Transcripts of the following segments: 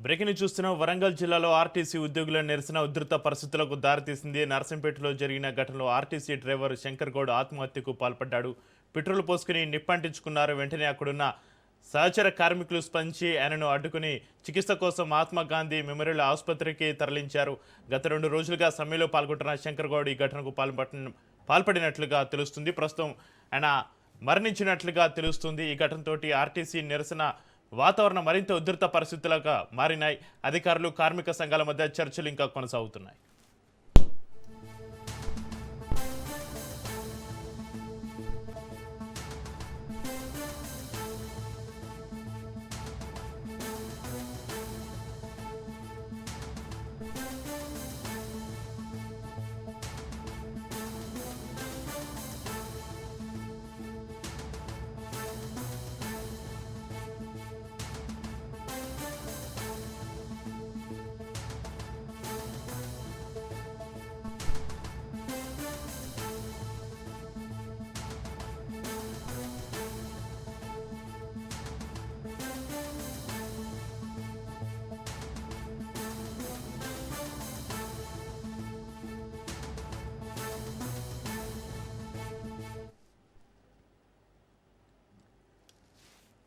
Breaking చూస్తున్నాం. వరంగల్ జిల్లాలో RTC ఉద్యోగుల నిరసన ఉధృత పరిస్థితులకు దారితీసింది. నర్సంపేటలో జరిగిన ఘటనలో ఆర్టీసీ డ్రైవర్ శంకర్ గౌడ్ ఆత్మహత్యకు పాల్పడ్డాడు. పెట్రోల్ పోసుకుని నిప్పంటించుకున్నారు. వెంటనే అక్కడున్న సహచర కార్మికులు స్పందించి ఆయనను అడ్డుకుని చికిత్స కోసం మహాత్మా గాంధీ మెమోరియల్ ఆసుపత్రికి తరలించారు. గత 2 రోజులుగా సమ్మెలో పాల్గొంటున్న శంకర్ గౌడ్ ఈ ఘటనకు పాల్పడినట్లుగా తెలుస్తుంది. ప్రస్తుతం ఆయన మరణించినట్లుగా తెలుస్తుంది. ఈ ఘటనతో ఆర్టీసీ నిరసన వాతావరణం మరింత ఉధృత పరిస్థితులుగా మారినాయి. అధికారులు కార్మిక సంఘాల మధ్య చర్చలు ఇంకా కొనసాగుతున్నాయి.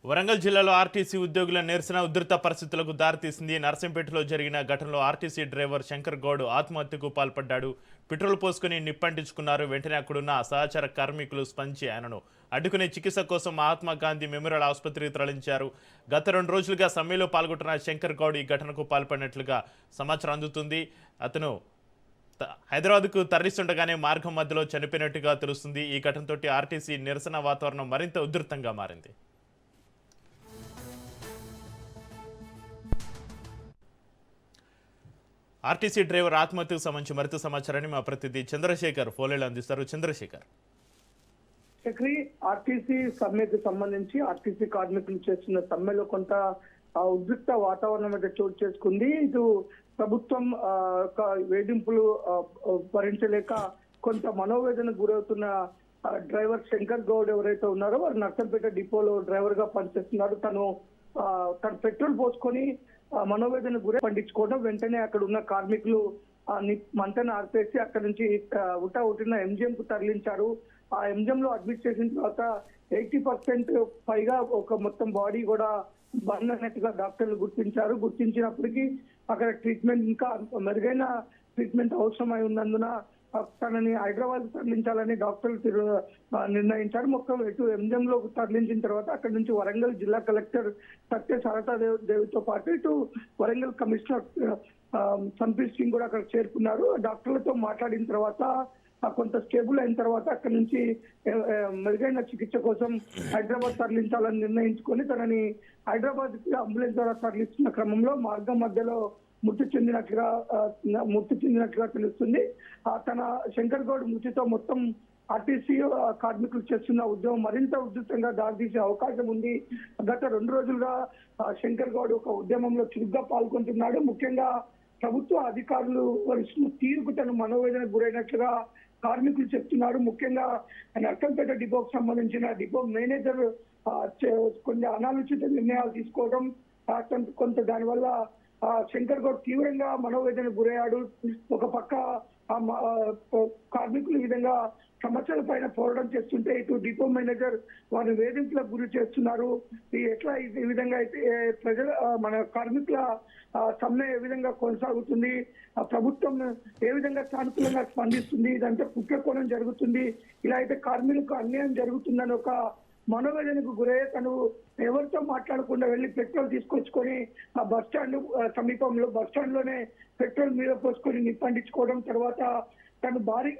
వరంగల్ జిల్లాలో ఆర్టీసీ ఉద్యోగుల నిరసన ఉధృత పరిస్థితులకు దారితీసింది. నర్సంపేటలో జరిగిన ఘటనలో ఆర్టీసీ డ్రైవర్ శంకర్ గౌడ్ ఆత్మహత్యకు పాల్పడ్డాడు. పెట్రోల్ పోసుకుని నిప్పంటించుకున్నారు. వెంటనే అక్కడున్న సహచర కార్మికులు స్పందించి ఆయనను అడ్డుకునే చికిత్స కోసం మహాత్మా గాంధీ మెమోరియల్ ఆసుపత్రికి తరలించారు. గత 2 రోజులుగా సమ్మెలో పాల్గొంటున్న శంకర్ గౌడ్ ఈ ఘటనకు పాల్పడినట్లుగా సమాచారం అందుతుంది. అతను హైదరాబాద్కు తరలిస్తుండగానే మార్గం మధ్యలో చనిపోయినట్టుగా తెలుస్తుంది. ఈ ఘటనతో ఆర్టీసీ నిరసన వాతావరణం మరింత ఉధృతంగా మారింది. ఆర్టీసీ డ్రైవర్ ఆత్మహత్యకు సంబంధించి మరింత సమాచారాన్ని మా ప్రతినిధి చంద్రశేఖర్ ఫోన్లో అందిస్తారు. చంద్రశేఖర్, ఆర్టీసీ సమ్మెకు సంబంధించి ఆర్టీసీ కార్మికులు చేస్తున్న సమ్మెలో కొంత ఉద్రిక్త వాతావరణం అయితే చోటు చేసుకుంది. ఇటు ప్రభుత్వం వేధింపులు భరించలేక కొంత మనోవేదనకు గురవుతున్న డ్రైవర్ శంకర్ గౌడ్ ఎవరైతే ఉన్నారో వారు నర్సంపేట డిపోలో డ్రైవర్ గా పనిచేస్తున్నారు. తను పెట్రోల్ పోసుకొని మనోవేదన గురి పండించుకోవడం, వెంటనే అక్కడ ఉన్న కార్మికులు మంటను ఆర్పేసి అక్కడ నుంచి ఉట్టిన ఎంజిఎం కు తరలించారు. ఆ ఎంజిఎం లో అడ్మిట్ చేసిన తర్వాత 80% పైగా ఒక మొత్తం బాడీ కూడా బర్న్ అయినట్టుగా డాక్టర్లు గుర్తించినప్పటికీ అక్కడ ట్రీట్మెంట్ ఇంకా మెరుగైన ట్రీట్మెంట్ అవసరమై ఉన్నందున తనని హైదరాబాద్ తరలించాలని డాక్టర్లు నిర్ణయించారు. మొత్తం ఇటు ఎంజిఎం లో తరలించిన తర్వాత అక్కడి నుంచి వరంగల్ జిల్లా కలెక్టర్ సత్య సరతాదేవితో పాటు ఇటు వరంగల్ కమిషనర్ సంపీర్ సింగ్ కూడా అక్కడ చేరుకున్నారు. డాక్టర్లతో మాట్లాడిన తర్వాత కొంత స్టేబుల్ అయిన తర్వాత అక్కడి నుంచి మెరుగైన చికిత్స కోసం హైదరాబాద్ తరలించాలని నిర్ణయించుకొని తనని హైదరాబాద్ కి అంబులెన్స్ ద్వారా తరలిస్తున్న క్రమంలో మార్గం మధ్యలో మృతి చెందినట్లుగా తెలుస్తుంది. తన శంకర్ గౌడ్ మృతితో మొత్తం ఆర్టీసీ కార్మికులు చేస్తున్న ఉద్యమం మరింత ఉధృతంగా దారితీసే అవకాశం ఉంది. గత 2 రోజులుగా శంకర్ గౌడ్ ఒక ఉద్యమంలో చురుగ్గా పాల్గొంటున్నాడు. ముఖ్యంగా ప్రభుత్వ అధికారులు వరిస్తున్న తీరుకు తను మనోవేదన గురైనట్లుగా కార్మికులు చెప్తున్నారు. ముఖ్యంగా నర్సంపేట డిపోకు సంబంధించిన డిపో మేనేజర్ కొన్ని అనాలోచిత నిర్ణయాలు తీసుకోవడం, కొంత దానివల్ల శంకర్ గౌడ్ తీవ్రంగా మనోవేదన గురయ్యాడు. ఒక పక్క కార్మికులు ఈ విధంగా సమస్యల పైన పోరాటం చేస్తుంటే ఇటు డిపో మేనేజర్ వారిని వేధింపులకు గురి చేస్తున్నారు. ఎట్లా ఈ విధంగా అయితే మన కార్మికుల సమ్మె ఏ విధంగా కొనసాగుతుంది, ప్రభుత్వం ఏ విధంగా సానుకూలంగా స్పందిస్తుంది, ఇదంతా కుట్రకోణం జరుగుతుంది, ఇలా అయితే కార్మికులకు అన్యాయం జరుగుతుందని ఒక మనోవేదనకు గురయ్యే తను ఎవరితో మాట్లాడకుండా వెళ్లి పెట్రోల్ తీసుకొచ్చుకొని ఆ బస్ స్టాండ్ సమీపంలో బస్ స్టాండ్ లోనే పెట్రోల్ మీద పోసుకొని నిప్పండించుకోవడం, తర్వాత తను భారీ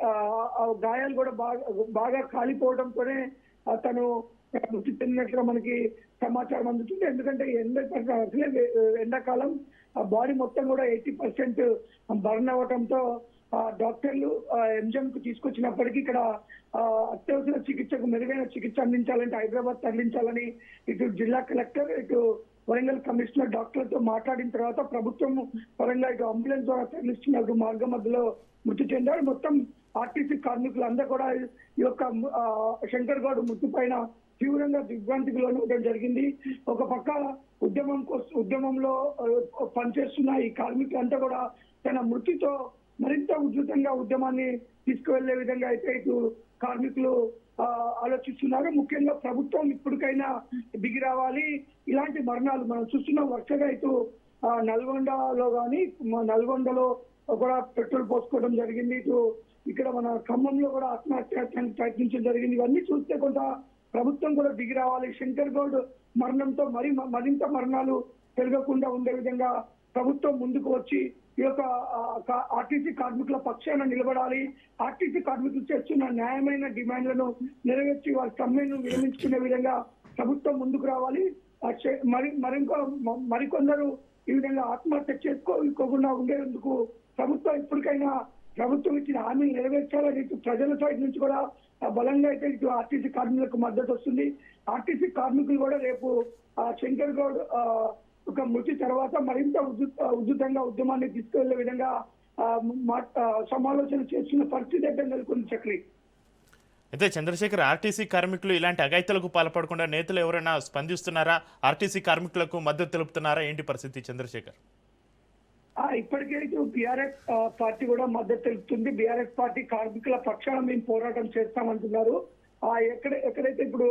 గాయాలు కూడా బాగా కాలిపోవడంతోనే తను మృతి చెందినట్లుగా మనకి సమాచారం అందుతుంది. ఎందుకంటే ఎండాకాలం ఆ బాడీ మొత్తం కూడా 80% బర్న్ అవ్వడంతో డాక్టర్లు ఎంజిఎం కు తీసుకొచ్చినప్పటికీ ఇక్కడ అత్యవసర చికిత్సకు మెరుగైన చికిత్స అందించాలంటే హైదరాబాద్ తరలించాలని ఇటు జిల్లా కలెక్టర్ ఇటు వరంగల్ కమిషనర్ డాక్టర్లతో మాట్లాడిన తర్వాత ప్రభుత్వం పరంగా ఇటు అంబులెన్స్ ద్వారా తరలిస్తున్నట్టు మార్గం మధ్యలో మృతి చెందారు. మొత్తం ఆర్టీసీ కార్మికులందరూ కూడా ఈ యొక్క శంకర్ గౌడ్ మృతి పైన తీవ్రంగా దిగ్భ్రాంతికి లోనవడం జరిగింది. ఒక పక్క ఉద్యమంలో పనిచేస్తున్న ఈ కార్మికులంతా కూడా తన మృతితో మరింత ఉధృతంగా ఉద్యమాన్ని తీసుకువెళ్లే విధంగా అయితే ఇటు కార్మికులు ఆలోచిస్తున్నారు. ముఖ్యంగా ప్రభుత్వం ఇప్పటికైనా దిగి రావాలి. ఇలాంటి మరణాలు మనం చూస్తున్నాం. వరుసగా ఇటు నల్గొండలో కానీ నల్గొండలో కూడా పెట్రోల్ పోసుకోవడం జరిగింది. ఇటు ఇక్కడ మన ఖమ్మంలో కూడా ఆత్మహత్య ప్రయత్నించడం జరిగింది. ఇవన్నీ చూస్తే కొంత ప్రభుత్వం కూడా దిగి రావాలి. శంకర్ గౌడ్ మరణంతో మరింత మరణాలు పెరగకుండా ఉండే విధంగా ప్రభుత్వం ముందుకు వచ్చి ఈ యొక్క ఆర్టీసీ కార్మికుల పక్షాన నిలబడాలి. ఆర్టీసీ కార్మికులు చేస్తున్న న్యాయమైన డిమాండ్లను నెరవేర్చి వారి సమ్మెను విరమించుకునే విధంగా ప్రభుత్వం ముందుకు రావాలి. మరికొందరు ఈ విధంగా ఆత్మహత్య చేసుకోకుండా ఉండేందుకు ప్రభుత్వం ఇప్పటికైనా ప్రభుత్వం ఇచ్చిన హామీలు నెరవేర్చాలని ఇటు ప్రజల సైడ్ నుంచి కూడా బలంగా అయితే ఇటు ఆర్టీసీ కార్మికులకు మద్దతు వస్తుంది. ఆర్టీసీ కార్మికులు కూడా రేపు శంకర్ గౌడ్ ఒక మృతి తర్వాత మరింత ఉధృతంగా ఉద్యమాన్ని తీసుకువెళ్లే విధంగా సమాలోచన చేస్తున్న పరిస్థితి అయితే నెలకొంది చక్రి. అయితే చంద్రశేఖర్, ఆర్టీసీ కార్మికులు ఇలాంటి అఘాయిత్యాలకు పాల్పడకుండా నేతలు ఎవరైనా స్పందిస్తున్నారా? ఆర్టీసీ కార్మికులకు మద్దతు తెలుపుతున్నారా? ఏంటి పరిస్థితి చంద్రశేఖర్? ఇప్పటికే బీఆర్ఎస్ పార్టీ కూడా మద్దతు తెలుపుతుంది. బీఆర్ఎస్ పార్టీ కార్మికుల పక్షాన మేము పోరాటం చేస్తామంటున్నారు. ఎక్కడైతే ఇప్పుడు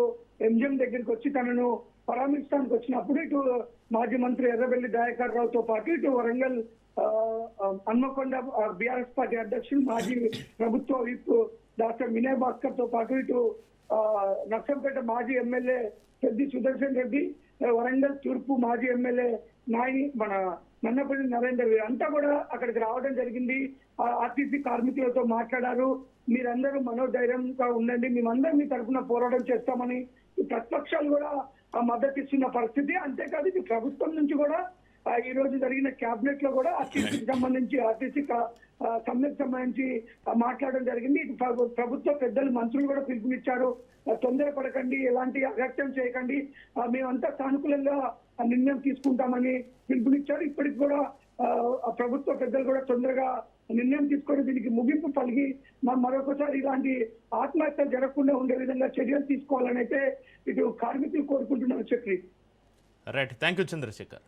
ఎంజిఎం దగ్గరికి వచ్చి తనను పరామర్శించడానికి వచ్చినప్పుడు ఇటు మాజీ మంత్రి ఎర్రబెల్లి దయాకర్ రావుతో పాటు ఇటు వరంగల్ హన్మకొండ బీఆర్ఎస్ పార్టీ అధ్యక్షులు మాజీ ప్రభుత్వ విప్ డాక్టర్ వినయ్ భాస్కర్ తో పాటు ఇటు నర్సంపేట మాజీ ఎమ్మెల్యే పెద్ది సుదర్శన్ రెడ్డి, వరంగల్ తూర్పు మాజీ ఎమ్మెల్యే నన్నపల్లి నరేందర్ అంతా కూడా అక్కడికి రావడం జరిగింది. ఆర్టీసీ కార్మికులతో మాట్లాడారు. మీరందరూ మనోధైర్యంగా ఉండండి, మేమందరం మీ తరఫున పోరాటం చేస్తామని ప్రతిపక్షాలు కూడా మద్దతు ఇస్తున్న పరిస్థితి. అంతేకాదు ఇది ప్రభుత్వం నుంచి కూడా ఈ రోజు జరిగిన కేబినెట్ లో కూడా ఆర్టీసీకి సంబంధించి సమ్మెకు సంబంధించి మాట్లాడడం జరిగింది. ప్రభుత్వ పెద్దలు మంత్రులు కూడా పిలుపునిచ్చారు. తొందరపడకండి, ఎలాంటి అగత్యం చేయకండి, మేమంతా సానుకూలంగా నిర్ణయం తీసుకుంటామని పిలుపునిచ్చారు. ఇప్పటికి కూడా ప్రభుత్వ పెద్దలు కూడా తొందరగా నిర్ణయం తీసుకొని దీనికి ముగింపు పలిగి మరొకసారి ఇలాంటి ఆత్మహత్యలు జరగకుండా ఉండే విధంగా చర్యలు తీసుకోవాలని అయితే ఇటు కార్మికులు కోరుకుంటున్నారు Chakri. Right, thank you Chandrasekhar.